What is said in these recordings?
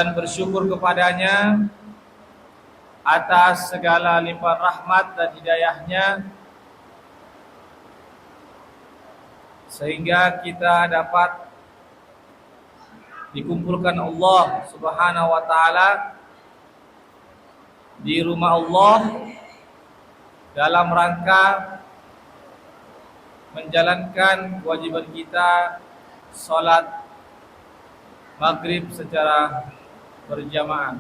dan bersyukur kepadanya atas segala limpahan rahmat dan hidayahnya sehingga kita dapat dikumpulkan Allah Subhanahu wa taala di rumah Allah dalam rangka menjalankan kewajiban kita salat maghrib secara berjamaah.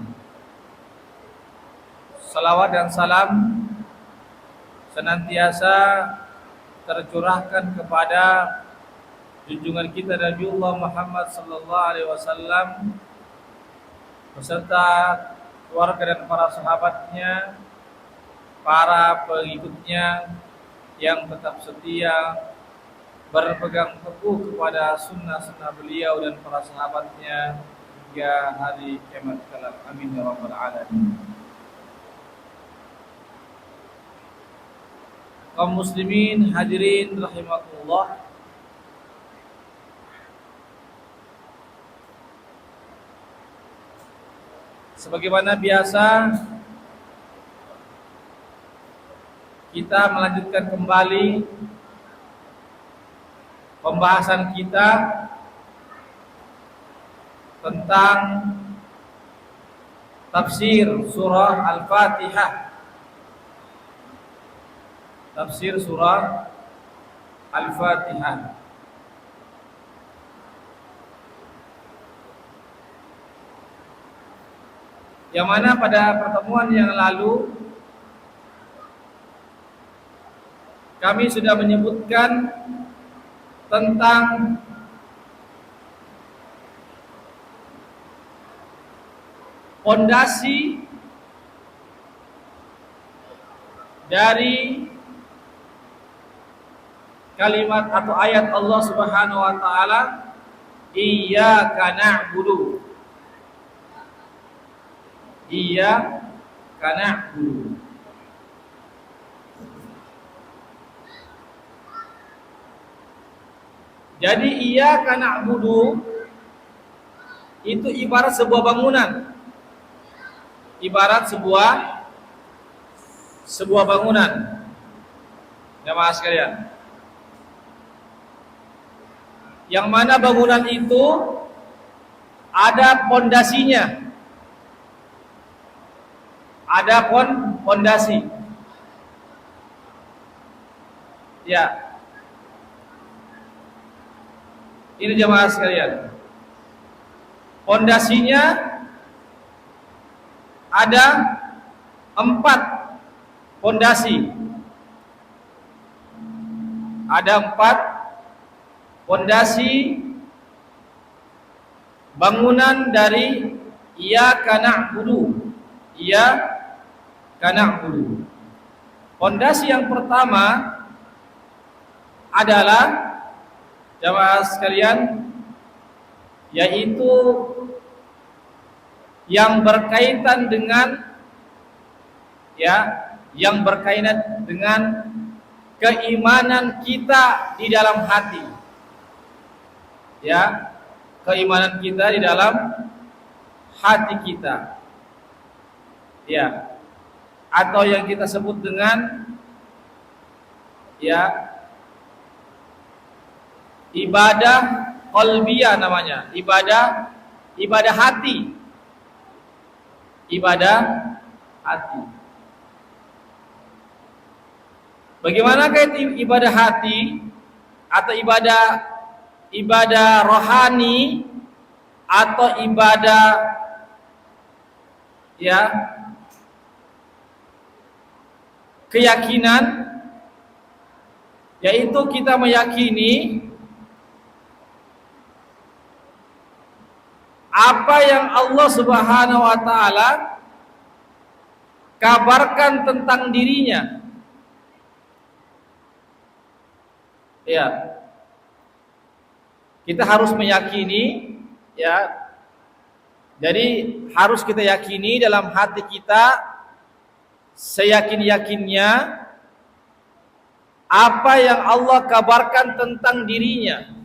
Salawat dan salam senantiasa tercurahkan kepada junjungan kita Nabiullah Muhammad sallallahu alaihi wasallam beserta keluarga dan para sahabatnya, para pengikutnya yang tetap setia berpegang teguh kepada sunnah-sunnah beliau dan para sahabatnya hingga hari kiamat kelak. Amin ya rabbal alamin. Kaum muslimin hadirin rahimakumullah, sebagaimana biasa kita melanjutkan kembali pembahasan kita tentang tafsir surah Al-Fatihah. Tafsir surah Al-Fatihah. Yang mana pada pertemuan yang lalu kami sudah menyebutkan tentang pondasi dari kalimat atau ayat Allah Subhanahu wa taala, iyyaka na'budu. Iyyaka na'budu. Jadi iyyaka na'budu itu ibarat sebuah bangunan. Ibarat sebuah bangunan. Jamaah sekalian. Yang mana bangunan itu ada pondasinya. Ada pondasi. Ya. Ini jemaah sekalian. Pondasinya ada 4 pondasi. Ada 4 pondasi bangunan dari iyyaka na'budu. Iyyaka na'budu. Pondasi yang pertama adalah jamaah sekalian, yaitu yang berkaitan dengan yang berkaitan dengan keimanan kita di dalam hati. Ya, keimanan kita di dalam hati kita. Ya. Atau yang kita sebut dengan ibadah qalbiyah namanya, ibadah hati. Ibadah hati. Bagaimanakah ibadah hati atau ibadah rohani atau ibadah keyakinan, yaitu kita meyakini apa yang Allah Subhanahu wa taala kabarkan tentang dirinya. Ya. Kita harus meyakini, Jadi harus kita yakini dalam hati kita seyakin-yakinnya apa yang Allah kabarkan tentang dirinya.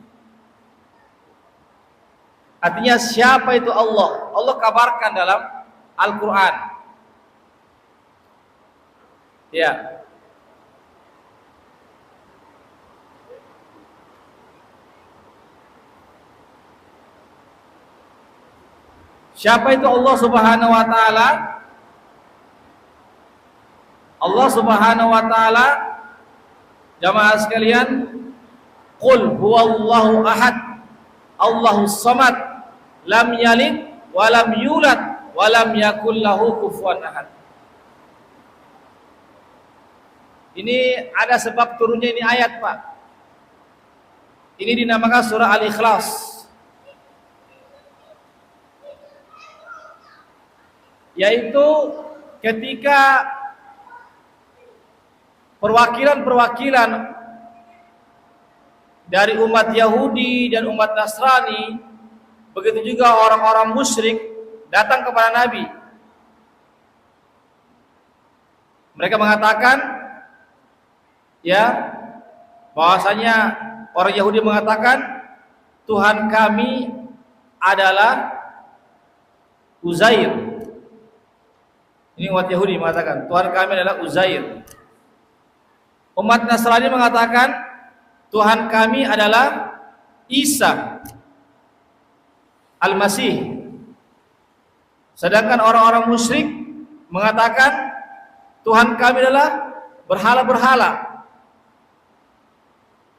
Artinya siapa itu Allah? Allah kabarkan dalam Al-Quran. Ya. Siapa itu Allah Subhanahu wa taala? Allah Subhanahu wa taala, jamaah sekalian, qul huwallahu ahad, Allahus samad, lam yalid wa lam yulad wa lam yakul lahu kufuwan ahad. Ini ada sebab turunnya ini ayat, Pak. Ini dinamakan surah Al-Ikhlas. Yaitu ketika perwakilan-perwakilan dari umat Yahudi dan umat Nasrani, begitu juga orang-orang musyrik datang kepada Nabi. Mereka mengatakan, ya, bahwasanya orang Yahudi mengatakan Tuhan kami adalah Uzair. Ini umat Yahudi mengatakan Tuhan kami adalah Uzair. Umat Nasrani mengatakan Tuhan kami adalah Isa Al-Masih. Sedangkan orang-orang musyrik mengatakan Tuhan kami adalah berhala-berhala.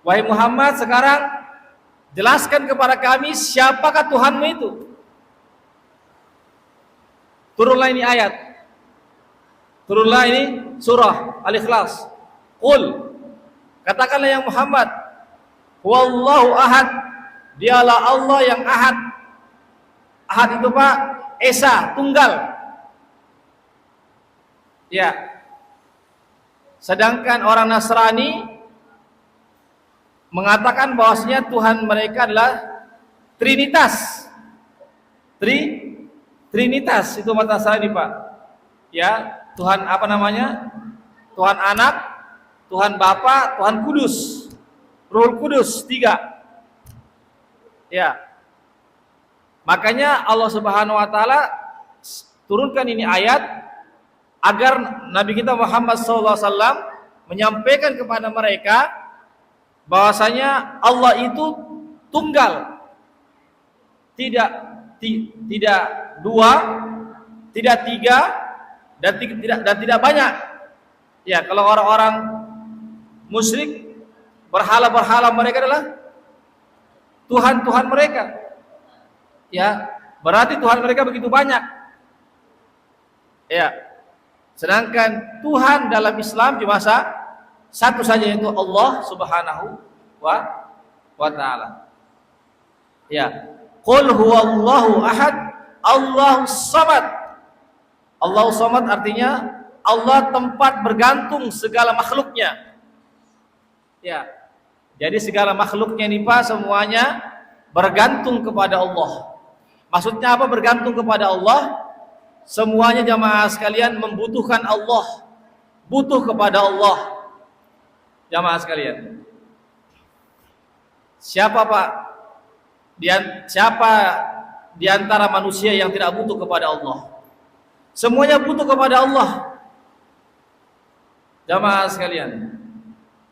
Wahai Muhammad, sekarang jelaskan kepada kami siapakah Tuhanmu itu. Turunlah ini ayat. Turunlah ini surah Al-Ikhlas. Qul, katakanlah yang Muhammad, wallahu ahad, dialah Allah yang ahad. Ahad itu, Pak, esa, tunggal. Ya. Sedangkan orang Nasrani mengatakan bahwasanya Tuhan mereka adalah Trinitas. Trinitas itu umat Nasrani, Pak. Ya, Tuhan apa namanya? Tuhan Anak, Tuhan Bapa, Tuhan Kudus, Ruhul Kudus, 3. Ya. Makanya Allah Subhanahu wa taala turunkan ini ayat agar Nabi kita Muhammad SAW menyampaikan kepada mereka bahwasanya Allah itu tunggal. Tidak dua, tidak tiga, dan tidak banyak. Ya, kalau orang-orang musyrik, berhala-berhala mereka adalah Tuhan-Tuhan mereka. Ya, berarti Tuhan mereka begitu banyak. Ya. Sedangkan Tuhan dalam Islam cuma satu saja, yaitu Allah Subhanahu wa taala. Ya. Qul huwallahu ahad, Allahus samad. Allahus samad artinya Allah tempat bergantung segala makhluknya. Ya. Jadi segala makhluknya ini, Pak, semuanya bergantung kepada Allah. Maksudnya apa bergantung kepada Allah? Semuanya jamaah sekalian membutuhkan Allah, butuh kepada Allah. Jamaah sekalian, siapa, Pak? Siapa di antara manusia yang tidak butuh kepada Allah? Semuanya butuh kepada Allah. Jamaah sekalian,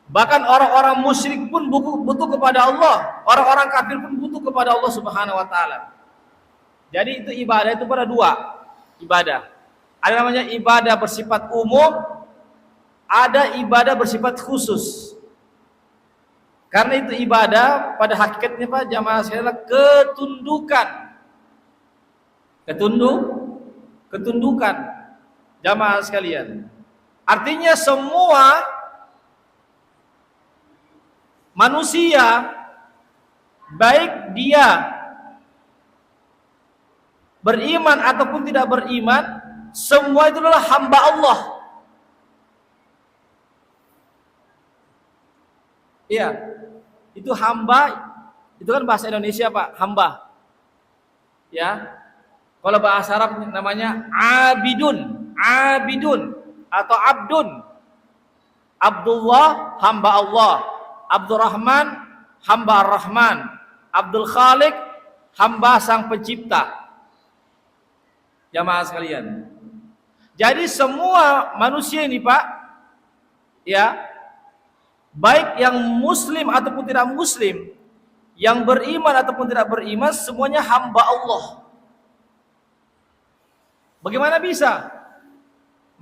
bahkan orang-orang musyrik pun butuh kepada Allah. Orang-orang kafir pun butuh kepada Allah Subhanahu wa taala. Jadi itu ibadah itu pada dua. Ibadah ada namanya ibadah bersifat umum, ada ibadah bersifat khusus. Karena itu ibadah pada hakikatnya, Pak, jamaah sekalian, ketundukan jamaah sekalian. Artinya semua manusia, baik dia beriman ataupun tidak beriman, semua itu adalah hamba Allah. Iya, itu hamba, itu kan bahasa Indonesia, Pak, hamba. Ya, kalau bahasa Arab namanya abidun atau abdun. Abdullah, hamba Allah. Abdurrahman, hamba Ar-Rahman. Abdul Khaliq, hamba Sang Pencipta. Jamaah sekalian. Jadi semua manusia ini Pak, ya, baik yang muslim ataupun tidak muslim, yang beriman ataupun tidak beriman, semuanya hamba Allah. Bagaimana bisa?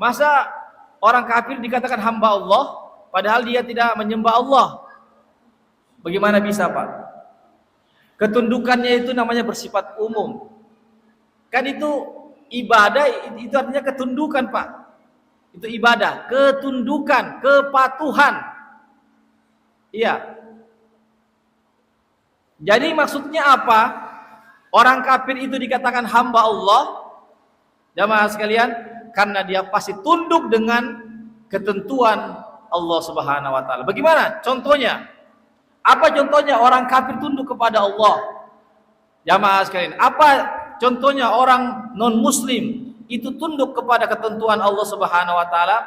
Masa orang kafir dikatakan hamba Allah, padahal dia tidak menyembah Allah? Bagaimana bisa Pak? Ketundukannya itu namanya bersifat umum. Kan itu ibadah, itu artinya ketundukan Pak. Itu ibadah, ketundukan, kepatuhan. Iya. Jadi maksudnya apa? Orang kafir itu dikatakan hamba Allah, jamaah sekalian, karena dia pasti tunduk dengan ketentuan Allah Subhanahu wa taala. Bagaimana contohnya? Apa contohnya orang kafir tunduk kepada Allah? Jamaah sekalian, apa contohnya orang non muslim itu tunduk kepada ketentuan Allah Subhanahu wa taala?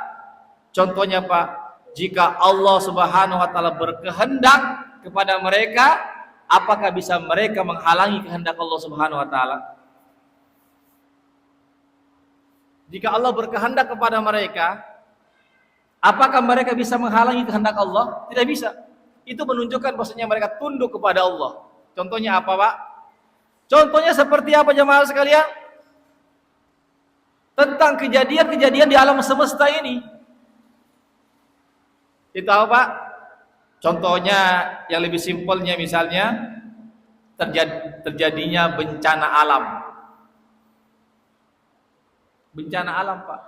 Contohnya Pak, jika Allah Subhanahu wa taala berkehendak kepada mereka, apakah bisa mereka menghalangi kehendak Allah Subhanahu wa taala? Jika Allah berkehendak kepada mereka, apakah mereka bisa menghalangi kehendak Allah? Tidak bisa. Itu menunjukkan bahwasanya mereka tunduk kepada Allah. Contohnya apa, Pak? Contohnya seperti apa jemaah sekalian? Tentang kejadian-kejadian di alam semesta ini. Itu apa, Pak? Contohnya yang lebih simpelnya misalnya terjadinya bencana alam. Bencana alam, Pak.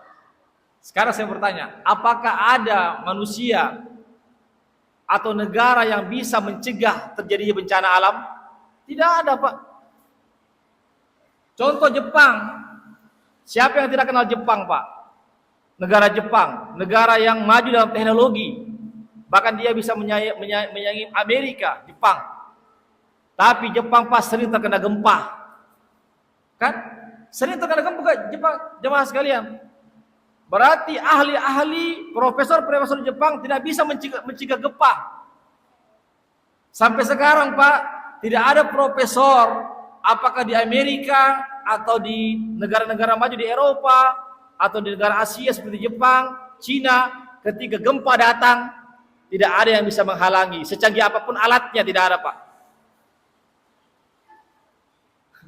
Sekarang saya bertanya, apakah ada manusia atau negara yang bisa mencegah terjadinya bencana alam? Tidak ada, Pak. Contoh Jepang. Siapa yang tidak kenal Jepang, Pak? Negara Jepang, negara yang maju dalam teknologi. Bahkan dia bisa menyaingi Amerika, Jepang. Tapi Jepang pas sering terkena gempa. Kan? Sering terkena gempa Jepang, jemaah sekalian. Berarti ahli-ahli, profesor-profesor Jepang tidak bisa mencegah gempa. Sampai sekarang Pak, tidak ada profesor, apakah di Amerika atau di negara-negara maju di Eropa atau di negara Asia seperti Jepang, Cina, ketika gempa datang, tidak ada yang bisa menghalangi. Secanggih apapun alatnya tidak ada, Pak.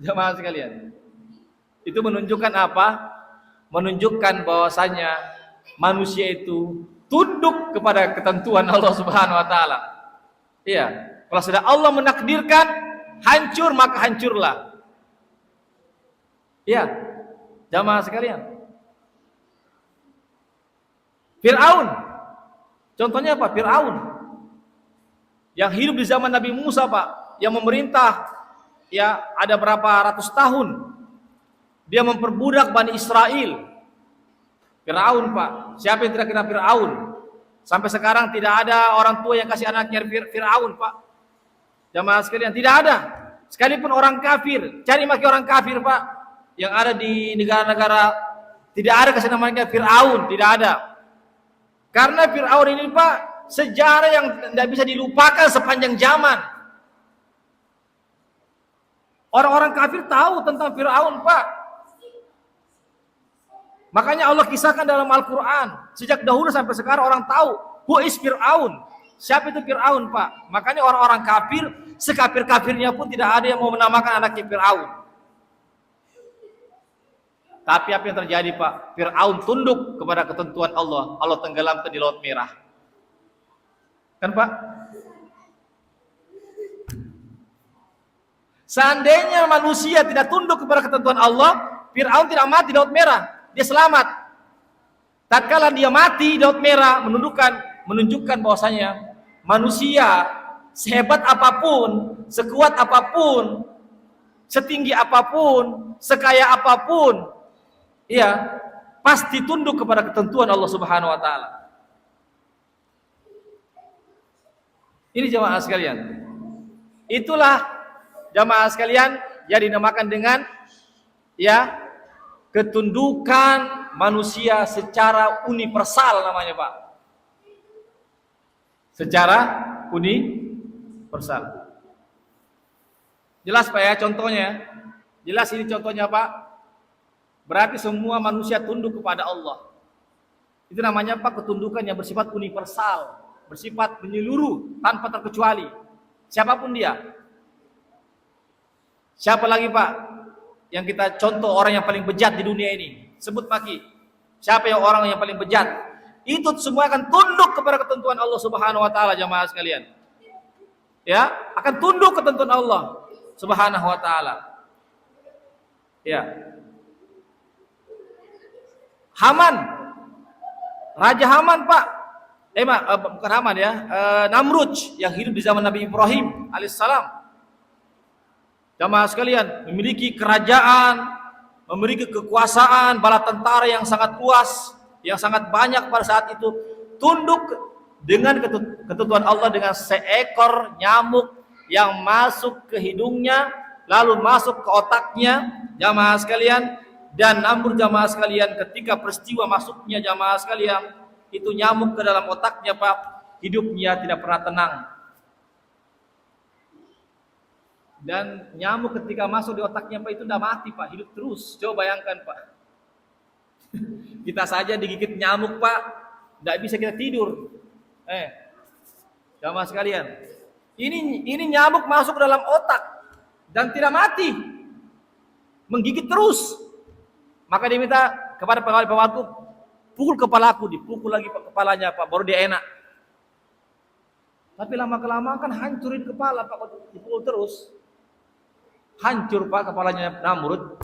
Jemaah sekalian, itu menunjukkan apa? Menunjukkan bahwasanya manusia itu tunduk kepada ketentuan Allah Subhanahu wa taala. Iya, kalau sudah Allah menakdirkan hancur maka hancurlah. Iya, jamaah sekalian. Fir'aun, contohnya apa? Fir'aun yang hidup di zaman Nabi Musa, Pak, yang memerintah ya ada berapa ratus tahun. Dia memperbudak Bani Israel. Fir'aun, Pak. Siapa yang tidak kenal Fir'aun? Sampai sekarang tidak ada orang tua yang kasih anaknya Fir'aun, Pak. Jamaah sekalian, tidak ada. Sekalipun orang kafir, cari maki orang kafir, Pak, yang ada di negara-negara, tidak ada kasih namanya Fir'aun, tidak ada. Karena Fir'aun ini, Pak, sejarah yang tidak bisa dilupakan sepanjang zaman. Orang-orang kafir tahu tentang Fir'aun, Pak. Makanya Allah kisahkan dalam Al-Quran. Sejak dahulu sampai sekarang orang tahu who is Fir'aun. Siapa itu Fir'aun, Pak? Makanya orang-orang kafir, sekafir-kafirnya pun tidak ada yang mau menamakan anaknya Fir'aun. Tapi apa yang terjadi, Pak? Fir'aun tunduk kepada ketentuan Allah. Allah tenggelamkan di Laut Merah. Kan, Pak? Seandainya manusia tidak tunduk kepada ketentuan Allah, Fir'aun tidak mati di Laut Merah. Dia selamat. Tatkala dia mati di Laut Merah, menunjukkan bahwasanya manusia sehebat apapun, sekuat apapun, setinggi apapun, sekaya apapun, ya pasti tunduk kepada ketentuan Allah Subhanahu wa taala. Ini jamaah sekalian. Itulah jamaah sekalian yang dinamakan dengan ya ketundukan manusia secara universal namanya, Pak. Secara universal. Jelas Pak ya contohnya? Jelas ini contohnya Pak? Berarti semua manusia tunduk kepada Allah. Itu namanya Pak ketundukan yang bersifat universal, bersifat menyeluruh tanpa terkecuali. Siapapun dia. Siapa lagi Pak yang kita contoh orang yang paling bejat di dunia ini? Sebut Maki. Siapa yang orang yang paling bejat? Itu semua akan tunduk kepada ketentuan Allah Subhanahu wa taala jamaah sekalian. Ya, akan tunduk ketentuan Allah Subhanahu wa taala. Ya. Haman, Raja Haman Pak, bukan Haman ya, Namrud yang hidup di zaman Nabi Ibrahim alaihissalam. Jamaah sekalian, memiliki kerajaan, memiliki kekuasaan, bala tentara yang sangat luas, yang sangat banyak pada saat itu, tunduk dengan ketentuan Allah dengan seekor nyamuk yang masuk ke hidungnya, lalu masuk ke otaknya, jamaah sekalian. Dan namun jamaah sekalian, ketika peristiwa masuknya jamaah sekalian itu nyamuk ke dalam otaknya Pak, hidupnya tidak pernah tenang. Dan nyamuk ketika masuk di otaknya Pak itu tidak mati Pak, hidup terus. Coba bayangkan Pak, kita saja digigit nyamuk Pak, tidak bisa kita tidur. Jamaah sekalian, ini nyamuk masuk ke dalam otak dan tidak mati, menggigit terus. Maka dia minta kepada pengawal-pengawalku, pukul kepalaku, dipukul lagi kepalanya Pak, baru dia enak. Tapi lama-kelamaan kan hancurin kepala Pak, dipukul terus. Hancur Pak kepalanya Namrud.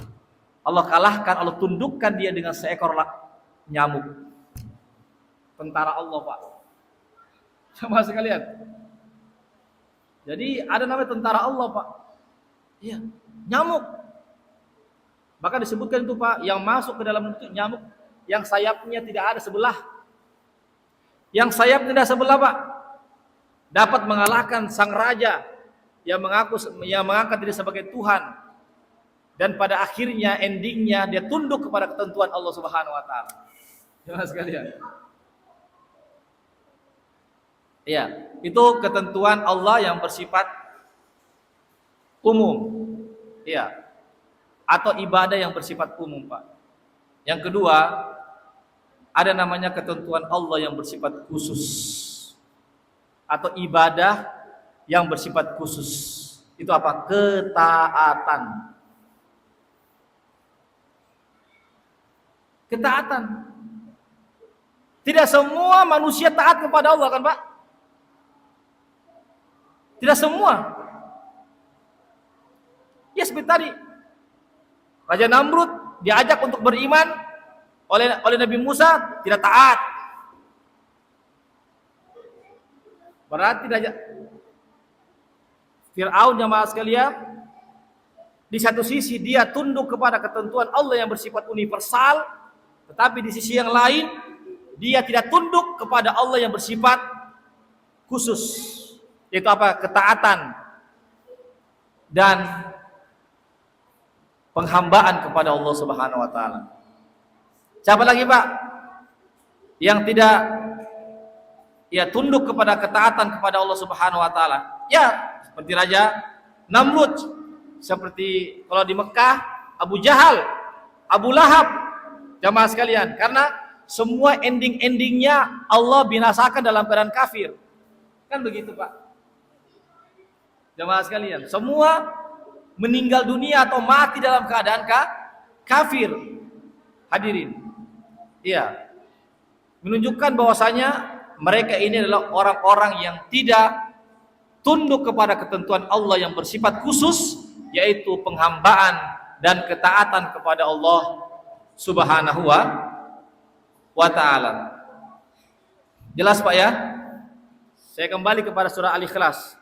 Allah kalahkan, Allah tundukkan dia dengan seekor nyamuk. Tentara Allah Pak. Sama sekalian. Jadi ada namanya tentara Allah Pak. Iya, nyamuk. Maka disebutkan itu Pak, yang masuk ke dalam bentuk nyamuk yang sayapnya tidak ada sebelah. Yang sayapnya tidak sebelah Pak, dapat mengalahkan sang raja yang mengangkat diri sebagai Tuhan. Dan pada akhirnya endingnya dia tunduk kepada ketentuan Allah Subhanahu wa taala. Jemaah sekalian. Iya, itu ketentuan Allah yang bersifat umum. Iya. Atau ibadah yang bersifat umum Pak. Yang kedua, ada namanya ketentuan Allah yang bersifat khusus, atau ibadah yang bersifat khusus. Itu apa? Ketaatan. Ketaatan. Tidak semua manusia taat kepada Allah kan Pak? Tidak semua. Ya seperti tadi, Raja Namrud diajak untuk beriman oleh Nabi Musa, tidak taat. Berarti Fir'aun jamaah sekalian, di satu sisi dia tunduk kepada ketentuan Allah yang bersifat universal, tetapi di sisi yang lain dia tidak tunduk kepada Allah yang bersifat khusus, yaitu apa? Ketaatan dan penghambaan kepada Allah Subhanahu wa taala. Siapa lagi Pak yang tidak tunduk kepada ketaatan kepada Allah Subhanahu wa taala? Ya, seperti Raja Namrud, seperti kalau di Mekah Abu Jahal, Abu Lahab, jamaah sekalian, karena semua endingnya Allah binasakan dalam keadaan kafir. Kan begitu Pak. Jamaah sekalian, semua meninggal dunia atau mati dalam keadaan kafir. Hadirin. Iya. Menunjukkan bahwasanya mereka ini adalah orang-orang yang tidak tunduk kepada ketentuan Allah yang bersifat khusus, yaitu penghambaan dan ketaatan kepada Allah Subhanahu wa taala. Jelas Pak ya? Saya kembali kepada surah Al-Ikhlas.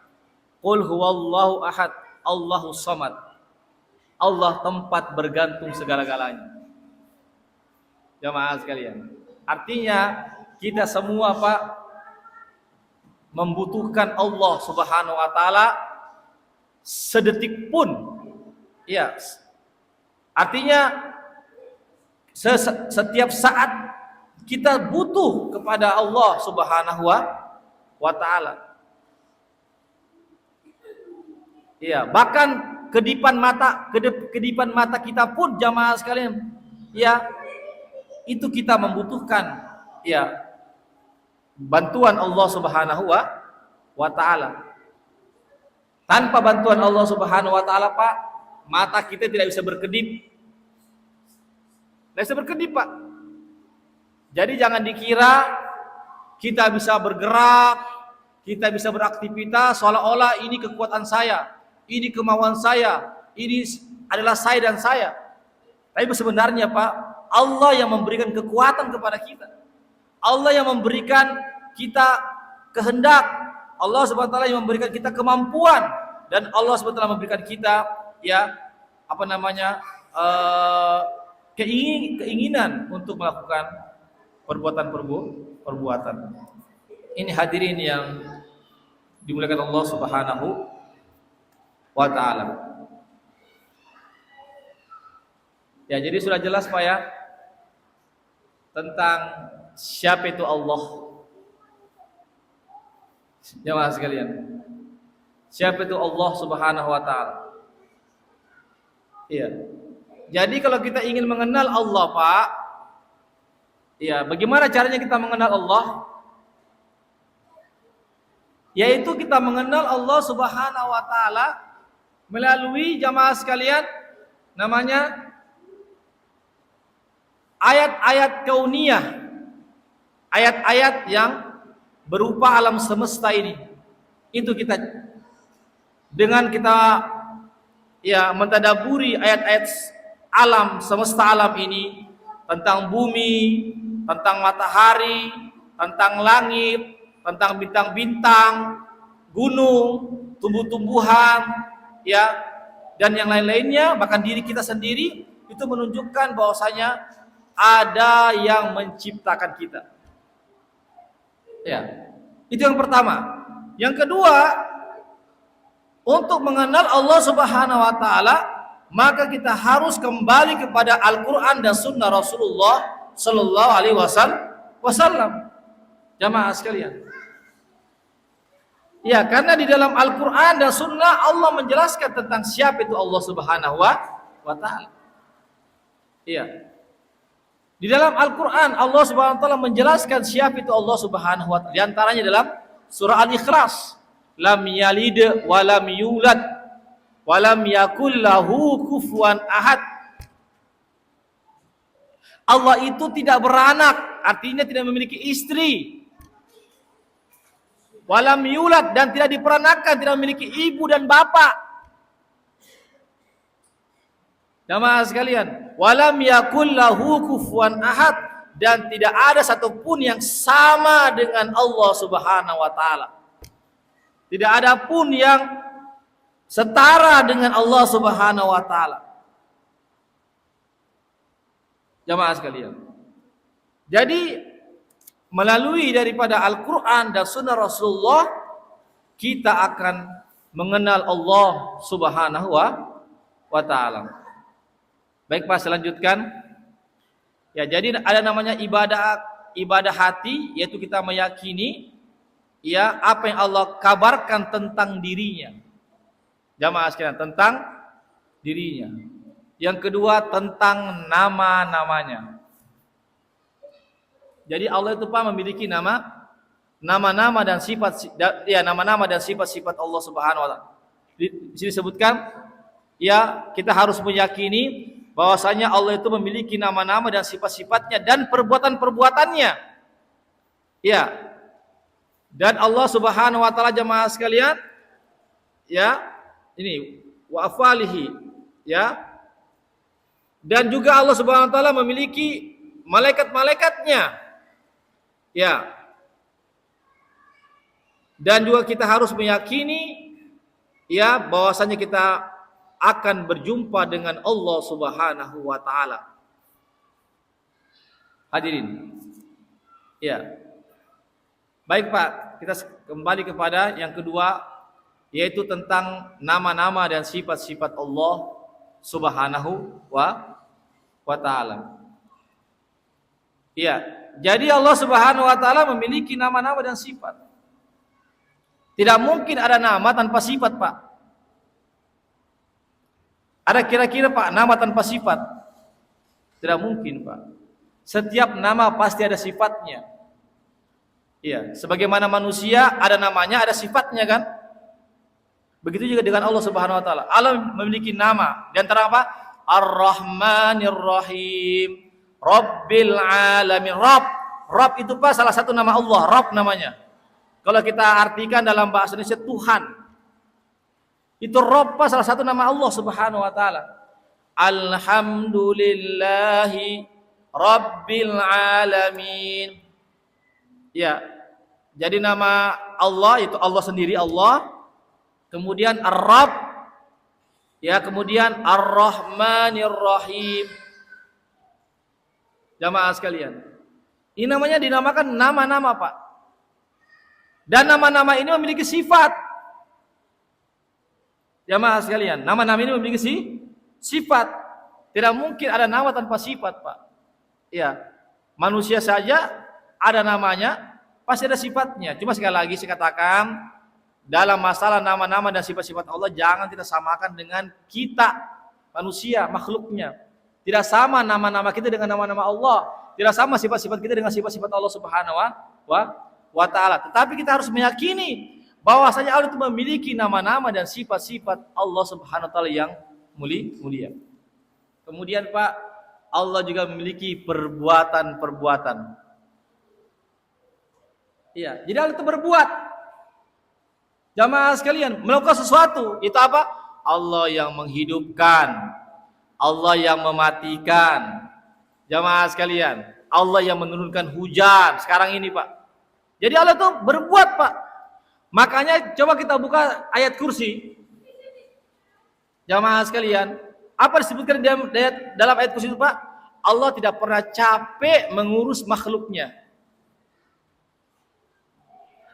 Qul huwallahu ahad, Allahus samad. Allah tempat bergantung segala-galanya. Jamaah sekalian, artinya kita semua Pak membutuhkan Allah Subhanahu wa taala sedetik pun. Ya. Artinya setiap saat kita butuh kepada Allah Subhanahu wa taala. Iya, bahkan kedipan mata kita pun jamaah sekalian, ya, itu kita membutuhkan, ya, bantuan Allah Subhanahu wa taala. Tanpa bantuan Allah Subhanahu wa taala, Pak, mata kita tidak bisa berkedip. Tidak bisa berkedip, Pak. Jadi jangan dikira kita bisa bergerak, kita bisa beraktivitas seolah-olah ini kekuatan saya, ini kemauan saya, ini adalah saya dan saya. Tapi sebenarnya, Pak, Allah yang memberikan kekuatan kepada kita. Allah yang memberikan kita kehendak. Allah Subhanahu wa taala yang memberikan kita kemampuan, dan Allah Subhanahu wa taala memberikan kita, ya, keinginan untuk melakukan perbuatan. Ini hadirin yang dimuliakan Allah Subhanahu wa taala. Ya, jadi sudah jelas, Pak, ya, tentang siapa itu Allah. Jemaah sekalian, siapa itu Allah Subhanahu wa taala? Iya. Jadi kalau kita ingin mengenal Allah, Pak, ya, bagaimana caranya kita mengenal Allah? Yaitu kita mengenal Allah Subhanahu wa taala melalui, jamaah sekalian, namanya ayat-ayat kauniyah. Ayat-ayat yang berupa alam semesta ini. Itu kita, dengan kita, ya, mentadaburi ayat-ayat alam semesta alam ini, tentang bumi, tentang matahari, tentang langit, tentang bintang-bintang, gunung, tumbuh-tumbuhan, ya, dan yang lain-lainnya, bahkan diri kita sendiri, itu menunjukkan bahwasanya ada yang menciptakan kita. Ya, itu yang pertama. Yang kedua, untuk mengenal Allah Subhanahu wa taala, maka kita harus kembali kepada Al-Qur'an dan Sunnah Rasulullah sallallahu alaihi wasallam. Jamaah sekalian. Ya, karena di dalam Al-Qur'an dan Sunnah Allah menjelaskan tentang siapa itu Allah Subhanahu wa taala. Iya. Di dalam Al-Qur'an Allah Subhanahu wa taala menjelaskan siapa itu Allah Subhanahu wa taala. Di antaranya dalam surah Al-Ikhlas, lam yalid wa lam yulad wa lam yakul lahu kufuwan ahad. Allah itu tidak beranak, artinya tidak memiliki istri. Walam yulad, dan tidak diperanakan, tidak memiliki ibu dan bapak. Jamaah sekalian, walam yakul lahu kufuwan ahad, dan tidak ada satupun yang sama dengan Allah Subhanahu wa taala. Tidak ada pun yang setara dengan Allah Subhanahu wa taala. Jamaah sekalian. Jadi melalui daripada Al-Qur'an dan Sunnah Rasulullah, kita akan mengenal Allah Subhanahu wa taala. Baik, Pak, selanjutkan. Ya, jadi ada namanya ibadah hati, yaitu kita meyakini, ya, apa yang Allah kabarkan tentang dirinya. Jamaah sekalian, tentang dirinya. Yang kedua, tentang nama-namanya. Jadi Allah itu, Pak, memiliki nama-nama dan sifat, ya, nama-nama dan sifat-sifat Allah Subhanahu wa taala. Di sini disebutkan, ya, kita harus meyakini bahwasanya Allah itu memiliki nama-nama dan sifat-sifatnya dan perbuatan-perbuatannya. Ya. Dan Allah Subhanahu wa taala, jemaah sekalian, ya, ini wa afalihi, ya. Dan juga Allah Subhanahu wa taala memiliki malaikat-malaikatnya. Ya. Dan juga kita harus meyakini, ya, bahwasanya kita akan berjumpa dengan Allah Subhanahu wa taala. Hadirin. Ya. Baik, Pak, kita kembali kepada yang kedua, yaitu tentang nama-nama dan sifat-sifat Allah Subhanahu wa taala. Ya, jadi Allah Subhanahu wa taala memiliki nama-nama dan sifat. Tidak mungkin ada nama tanpa sifat, Pak. Ada kira-kira Pak nama tanpa sifat? Tidak mungkin Pak. Setiap nama pasti ada sifatnya. Iya, sebagaimana manusia ada namanya, ada sifatnya kan? Begitu juga dengan Allah Subhanahu wa taala. Allah memiliki nama. Di antara apa? Ar-Rahmanir Rahim, Rabbil Alamin. Rabb itu Pak salah satu nama Allah, Rabb namanya. Kalau kita artikan dalam bahasa Indonesia Tuhan. Itu Rabb Pak salah satu nama Allah Subhanahu wa taala. Alhamdulillahi Rabbil Alamin. Ya. Jadi nama Allah itu Allah sendiri Allah. Kemudian Ar-Rabb, ya, kemudian Ar-Rahmanir Rahim. Jamaah sekalian, ini namanya dinamakan nama-nama Pak. Dan nama-nama ini memiliki sifat. Jamaah sekalian, nama-nama ini memiliki sifat. Tidak mungkin ada nama tanpa sifat Pak. Ya, manusia saja ada namanya, pasti ada sifatnya. Cuma sekali lagi saya katakan, dalam masalah nama-nama dan sifat-sifat Allah jangan kita samakan dengan kita manusia, makhluknya. Tidak sama nama-nama kita dengan nama-nama Allah, tidak sama sifat-sifat kita dengan sifat-sifat Allah Subhanahu wa taala. Tetapi kita harus meyakini bahwasanya Allah itu memiliki nama-nama dan sifat-sifat Allah Subhanahu wa taala yang mulia. Kemudian Pak, Allah juga memiliki perbuatan-perbuatan. Iya, jadi Allah itu berbuat. Jamaah sekalian, melakukan sesuatu, itu apa? Allah yang menghidupkan, Allah yang mematikan. Jamaah sekalian, Allah yang menurunkan hujan sekarang ini Pak. Jadi Allah itu berbuat Pak. Makanya coba kita buka ayat kursi. Jamaah sekalian, apa disebutkan dalam ayat kursi itu Pak? Allah tidak pernah capek mengurus makhluknya.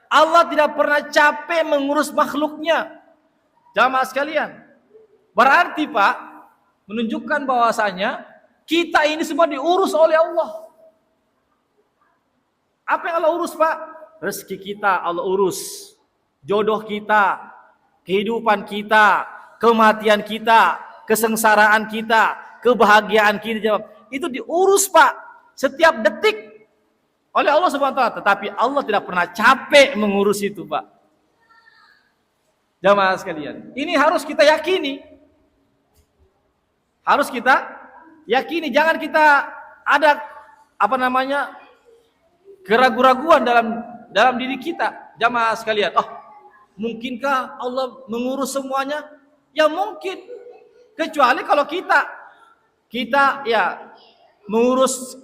Allah tidak pernah capek mengurus makhluknya. Jamaah sekalian, berarti Pak menunjukkan bahwasanya kita ini semua diurus oleh Allah. Apa yang Allah urus Pak? Rezeki kita Allah urus, jodoh kita, kehidupan kita, kematian kita, kesengsaraan kita, kebahagiaan kita, itu diurus Pak setiap detik oleh Allah Subhanahu wa taala. Tetapi Allah tidak pernah capek mengurus itu Pak. Jamaah sekalian, ini harus kita yakini. Harus kita yakini, jangan kita ada keraguan-raguan dalam diri kita. Jamaah sekalian, mungkinkah Allah mengurus semuanya? Ya mungkin. Kecuali kalau kita ya mengurus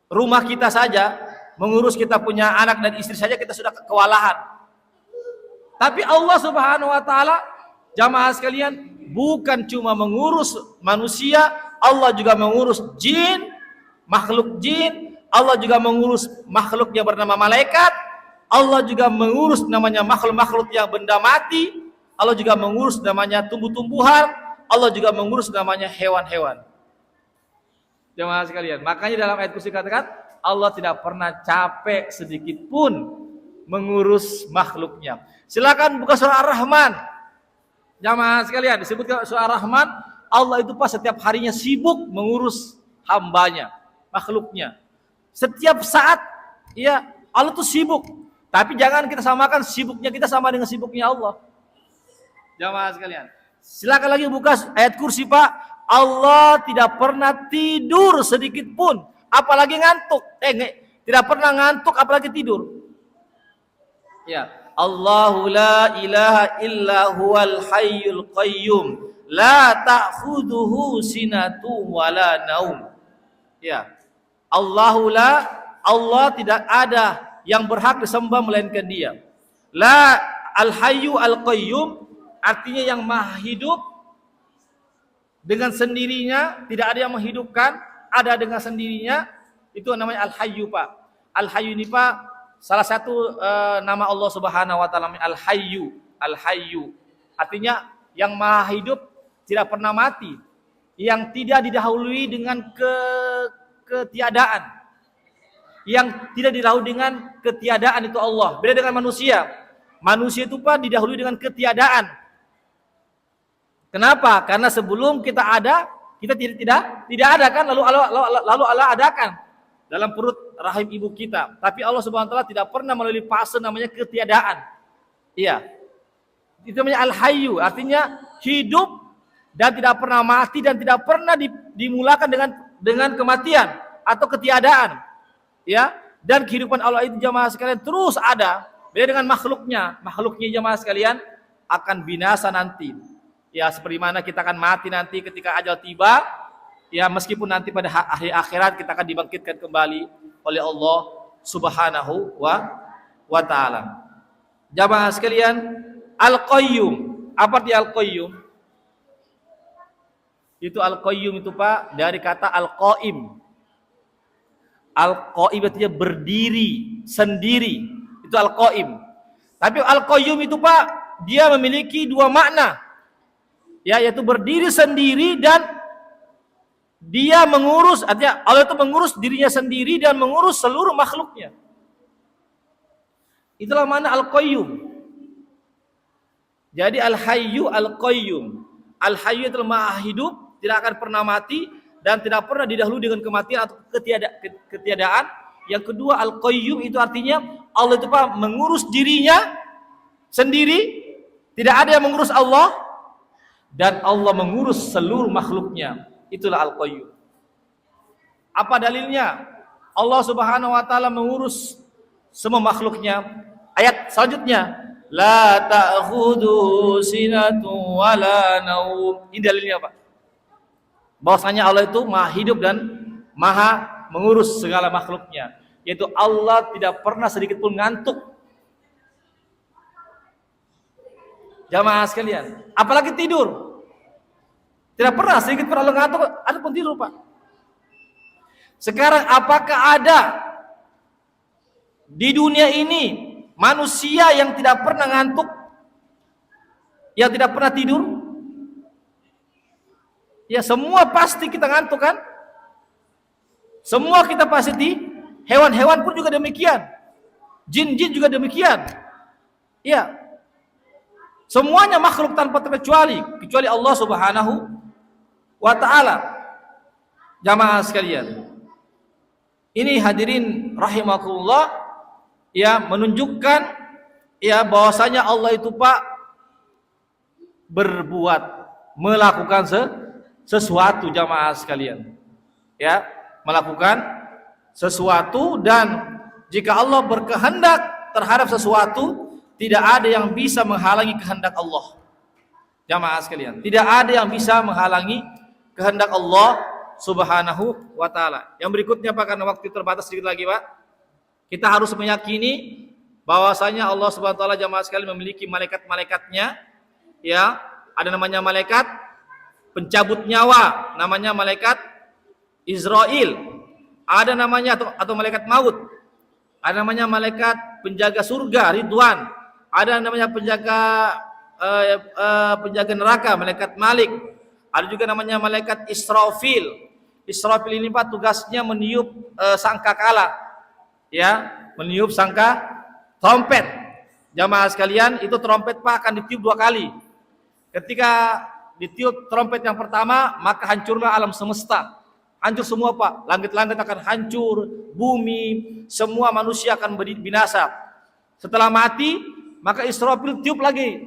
rumah kita saja, mengurus kita punya anak dan istri saja kita sudah kewalahan. Tapi Allah Subhanahu wa taala, jamaah sekalian, bukan cuma mengurus manusia, Allah juga mengurus jin, makhluk jin, Allah juga mengurus makhluk yang bernama malaikat, Allah juga mengurus namanya makhluk-makhluk yang benda mati, Allah juga mengurus namanya tumbuh-tumbuhan, Allah juga mengurus namanya hewan-hewan. Jemaah sekalian, makanya dalam ayat kursi katakan Allah tidak pernah capek sedikit pun mengurus makhluknya. Silakan buka surah Ar-Rahman. Jemaah sekalian, disebutkan surah Ar-Rahman, Allah itu pas setiap harinya sibuk mengurus hambanya, makhluknya. Setiap saat ya Allah itu sibuk. Tapi jangan kita samakan sibuknya kita sama dengan sibuknya Allah. Jemaah sekalian, silakan lagi buka ayat kursi Pak. Allah tidak pernah tidur sedikit pun, apalagi ngantuk. Tidak pernah ngantuk apalagi tidur. Ya, Allahu la ilaha illa huwal hayyul qayyum, la ta'khudhuhu sinatun wala naum. Ya. Allah tidak ada yang berhak disembah melainkan Dia. La al-hayyu al-qayyum artinya yang maha hidup dengan sendirinya, tidak ada yang menghidupkan, ada dengan sendirinya, itu namanya Al-Hayyu Pak. Al-Hayyu ini Pak salah satu nama Allah Subhanahu wa taala, Al-Hayyu. Al-Hayyu artinya yang maha hidup, tidak pernah mati, yang tidak didahului dengan ketiadaan. Yang tidak didahului dengan ketiadaan itu Allah. Beda dengan manusia. Manusia itu Pak didahului dengan ketiadaan. Kenapa? Karena sebelum kita ada, kita tidak ada kan, lalu Allah adakan dalam perut rahim ibu kita. Tapi Allah Subhanahu wa taala tidak pernah melalui fase namanya ketiadaan. Iya. Itu namanya al-hayyu, artinya hidup dan tidak pernah mati dan tidak pernah dimulakan dengan kematian atau ketiadaan. Ya. Dan kehidupan Allah itu jamaah sekalian terus ada. Beda dengan makhluknya. Makhluknya jamaah sekalian akan binasa nanti. Ya, seperti mana kita akan mati nanti ketika ajal tiba. Ya, meskipun nanti pada akhir akhirat kita akan dibangkitkan kembali oleh Allah Subhanahu wa taala. Jamaah sekalian, Al-Qayyum. Apa arti Al-Qayyum? Itu Al-Qayyum itu Pak dari kata Al-Qaim. Al-Qaim artinya berdiri sendiri. Itu Al-Qaim. Tapi Al-Qayyum itu Pak, dia memiliki dua makna. Ya, yaitu berdiri sendiri dan dia mengurus, artinya Allah itu mengurus dirinya sendiri dan mengurus seluruh makhluknya. Itulah makna Al-Qayyum. Jadi Al-Hayyu Al-Qayyum. Al-Hayyu itu maha hidup, tidak akan pernah mati dan tidak pernah didahului dengan kematian atau ketiadaan. Yang kedua Al-Qayyum itu artinya Allah itu Pak mengurus dirinya sendiri, tidak ada yang mengurus Allah. Dan Allah mengurus seluruh makhluknya. Itulah Al-Qayyum. Apa dalilnya? Allah Subhanahu wa taala mengurus semua makhluknya. Ayat selanjutnya, la ta'khudhu sinatun wala naum. Ini dalilnya Pak. Bahwasanya Allah itu maha hidup dan maha mengurus segala makhluknya. Yaitu Allah tidak pernah sedikit pun ngantuk. Jamaah sekalian, apalagi tidur. Tidak pernah sedikit pun Allah ngantuk, ada pun tidur Pak. Sekarang apakah ada di dunia ini manusia yang tidak pernah ngantuk? Yang tidak pernah tidur? Ya semua pasti kita ngantuk kan? Semua kita pasti, hewan-hewan pun juga demikian. Jin-jin juga demikian. Ya. Semuanya makhluk tanpa terkecuali, kecuali Allah Subhanahu wa taala. Jamaah sekalian. Ini hadirin rahimakumullah ya menunjukkan ya bahwasanya Allah itu Pak berbuat, melakukan sesuatu jamaah sekalian. Ya, melakukan sesuatu dan jika Allah berkehendak terhadap sesuatu tidak ada yang bisa menghalangi kehendak Allah. Jamaah sekalian, tidak ada yang bisa menghalangi kehendak Allah Subhanahu wa taala. Yang berikutnya Pak, karena waktu terbatas sedikit lagi Pak. Kita harus meyakini bahwasanya Allah Subhanahu wa taala jamaah sekalian memiliki malaikat-malaikatnya. Ya, ada namanya malaikat pencabut nyawa, namanya malaikat Israel. Ada namanya atau malaikat maut. Ada namanya malaikat penjaga surga, Ridwan. Ada namanya penjaga neraka, malaikat Malik. Ada juga namanya malaikat Israfil. Israfil ini Pak tugasnya meniup sangkakala. Ya, meniup sangka trompet. Jamaah sekalian, itu trompet Pak akan ditiup 2 kali. Ketika ditiup trompet yang pertama, maka hancurlah alam semesta. Hancur semua Pak. Langit-langit akan hancur, bumi, semua manusia akan binasa. Setelah mati, maka Israfil tiup lagi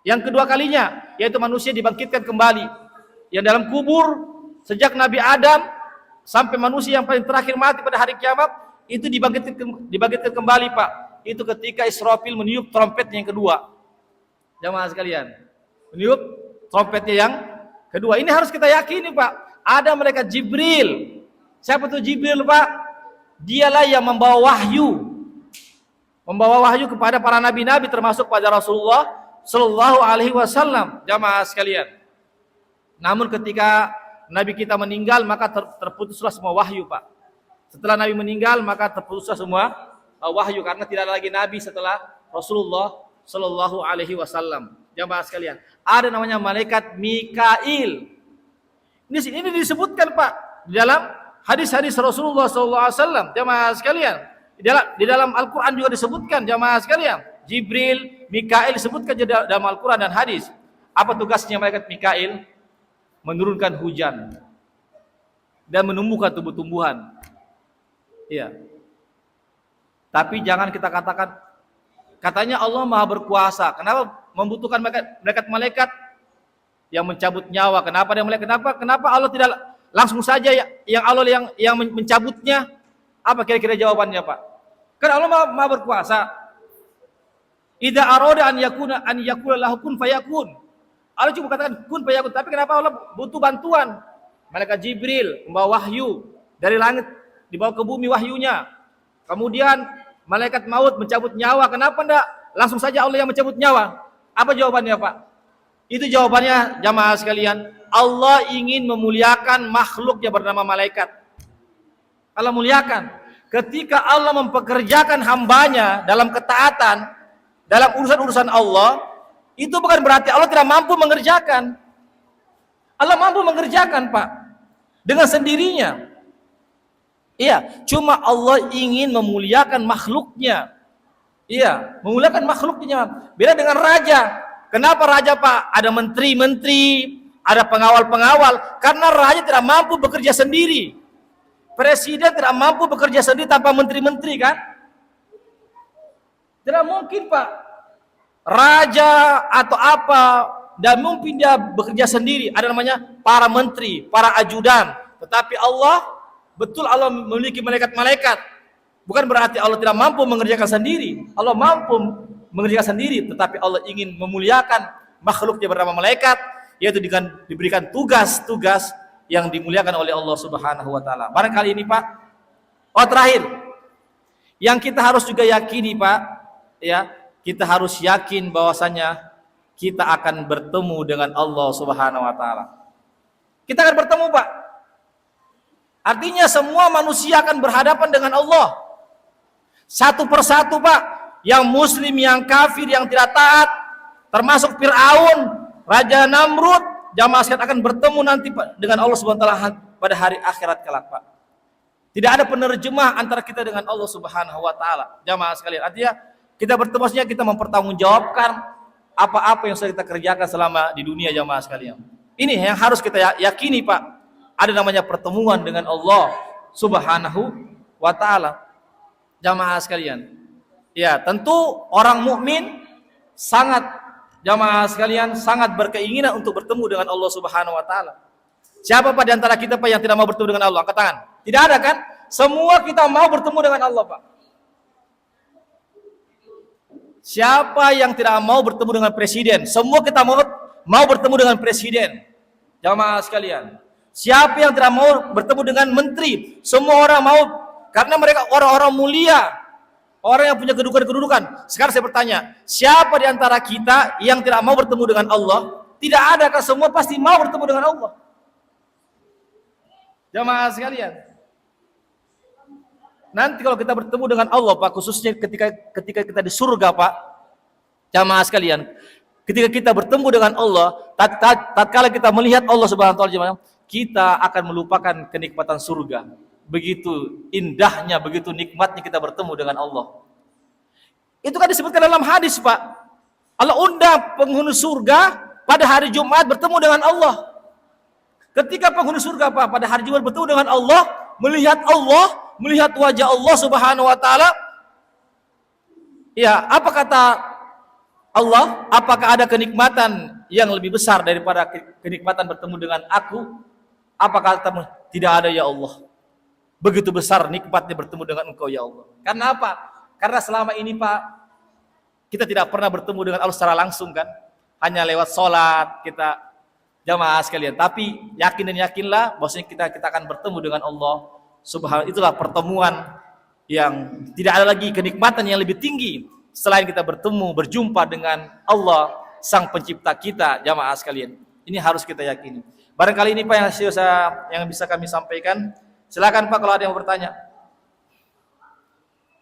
yang kedua kalinya, yaitu manusia dibangkitkan kembali. Yang dalam kubur sejak Nabi Adam sampai manusia yang paling terakhir mati pada hari kiamat itu dibangkitkan kembali Pak. Itu ketika Israfil meniup trompetnya yang kedua. Jamaah sekalian, meniup trompetnya yang kedua. Ini harus kita yakini Pak. Ada malaikat Jibril. Siapa itu Jibril Pak? Dialah yang membawa wahyu. Membawa wahyu kepada para nabi-nabi termasuk pada Rasulullah Sallallahu Alaihi Wasallam. Jamaah sekalian. Namun ketika Nabi kita meninggal maka terputuslah semua wahyu Pak. Setelah Nabi meninggal maka terputuslah semua wahyu karena tidak ada lagi Nabi setelah Rasulullah Sallallahu Alaihi Wasallam. Jamaah sekalian. Ada namanya malaikat Mikail. Ini disebutkan Pak di dalam hadis-hadis Rasulullah Sallallahu Alaihi Wasallam. Jamaah sekalian. Di dalam Al-Quran juga disebutkan jamaah sekalian. Jibril, Mikail disebutkan dalam Al-Quran dan hadis. Apa tugasnya malaikat Mikail? Menurunkan hujan dan menumbuhkan tumbuh-tumbuhan. Iya. Tapi jangan kita katakan, katanya Allah Maha berkuasa. Kenapa membutuhkan malaikat yang mencabut nyawa? Kenapa dia malaikat? Kenapa Allah tidak langsung saja yang Allah yang mencabutnya? Apa kira-kira jawabannya, Pak? Kan Allah Maha berkuasa. Idza arada an yakula lahu kun fayakun. Allah cuma katakan kun fayakun, tapi kenapa Allah butuh bantuan? Malaikat Jibril membawa wahyu dari langit dibawa ke bumi wahyunya. Kemudian malaikat maut mencabut nyawa. Kenapa enggak langsung saja Allah yang mencabut nyawa? Apa jawabannya, Pak? Itu jawabannya jamaah sekalian. Allah ingin memuliakan makhluk yang bernama malaikat. Allah muliakan. Ketika Allah mempekerjakan hambanya dalam ketaatan, dalam urusan-urusan Allah, itu bukan berarti Allah tidak mampu mengerjakan. Allah mampu mengerjakan, Pak, dengan sendirinya. Iya, cuma Allah ingin memuliakan makhluknya. Iya, memuliakan makhluknya. Beda dengan raja. Kenapa raja, Pak? Ada menteri-menteri, ada pengawal-pengawal. Karena raja tidak mampu bekerja sendiri. Presiden tidak mampu bekerja sendiri tanpa menteri-menteri, kan? Tidak mungkin, Pak. Raja atau apa, dan mungkin dia bekerja sendiri. Ada namanya para menteri, para ajudan. Tetapi Allah, betul Allah memiliki malaikat-malaikat. Bukan berarti Allah tidak mampu mengerjakan sendiri. Allah mampu mengerjakan sendiri, tetapi Allah ingin memuliakan makhluknya bernama malaikat, yaitu dengan diberikan tugas-tugas yang dimuliakan oleh Allah Subhanahu wa taala. Barangkali ini, Pak. Oh, terakhir. Yang kita harus juga yakini, Pak, ya, kita harus yakin bahwasanya kita akan bertemu dengan Allah Subhanahu wa taala. Kita akan bertemu, Pak. Artinya semua manusia akan berhadapan dengan Allah. Satu persatu, Pak. Yang muslim, yang kafir, yang tidak taat, termasuk Fir'aun, Raja Namrud, jamaah sekalian akan bertemu nanti, Pak, dengan Allah Subhanahu wa taala pada hari akhirat kelak, Pak. Tidak ada penerjemah antara kita dengan Allah Subhanahu wa taala. Jamaah sekalian, artinya kita bertemu, maksudnya kita mempertanggungjawabkan apa-apa yang sudah kita kerjakan selama di dunia, jamaah sekalian. Ini yang harus kita yakini, Pak. Ada namanya pertemuan dengan Allah Subhanahu wa taala. Jamaah sekalian. Ya, tentu orang mukmin sangat, jamaah sekalian, sangat berkeinginan untuk bertemu dengan Allah Subhanahu wa taala. Siapa, Pak, di antara kita, Pak, yang tidak mau bertemu dengan Allah? Angkat tangan. Tidak ada, kan? Semua kita mau bertemu dengan Allah, Pak. Siapa yang tidak mau bertemu dengan presiden? Semua kita mau bertemu dengan presiden. Jamaah sekalian. Siapa yang tidak mau bertemu dengan menteri? Semua orang mau, karena mereka orang-orang mulia, orang yang punya kedudukan. Sekarang saya bertanya, siapa di antara kita yang tidak mau bertemu dengan Allah? Tidak ada, kan? Semua pasti mau bertemu dengan Allah. Jamaah sekalian. Nanti kalau kita bertemu dengan Allah, Pak, khususnya ketika kita di surga, Pak, jamaah sekalian, ketika kita bertemu dengan Allah, tatkala kita melihat Allah Subhanahu wa taala, kita akan melupakan kenikmatan surga. Begitu indahnya, begitu nikmatnya kita bertemu dengan Allah. Itu kan disebutkan dalam hadis, Pak. Allah undang penghuni surga pada hari Jumat bertemu dengan Allah. Ketika penghuni surga, Pak, pada hari Jumat bertemu dengan Allah, melihat wajah Allah Subhanahu wa taala. Ya, apa kata Allah? Apakah ada kenikmatan yang lebih besar daripada kenikmatan bertemu dengan aku? Apa katamu? Tidak ada, ya Allah. Begitu besar nikmatnya bertemu dengan Engkau, ya Allah. Karena apa? Karena selama ini, Pak, kita tidak pernah bertemu dengan Allah secara langsung, kan? Hanya lewat sholat kita, jamaah sekalian. Tapi yakin dan yakinlah bahwasanya kita akan bertemu dengan Allah Subhanahu. Itulah pertemuan yang tidak ada lagi kenikmatan yang lebih tinggi selain kita berjumpa dengan Allah, Sang Pencipta kita, jamaah sekalian. Ini harus kita yakini. Barangkali ini, Pak, yang bisa kami sampaikan. Silakan, Pak, kalau ada yang bertanya.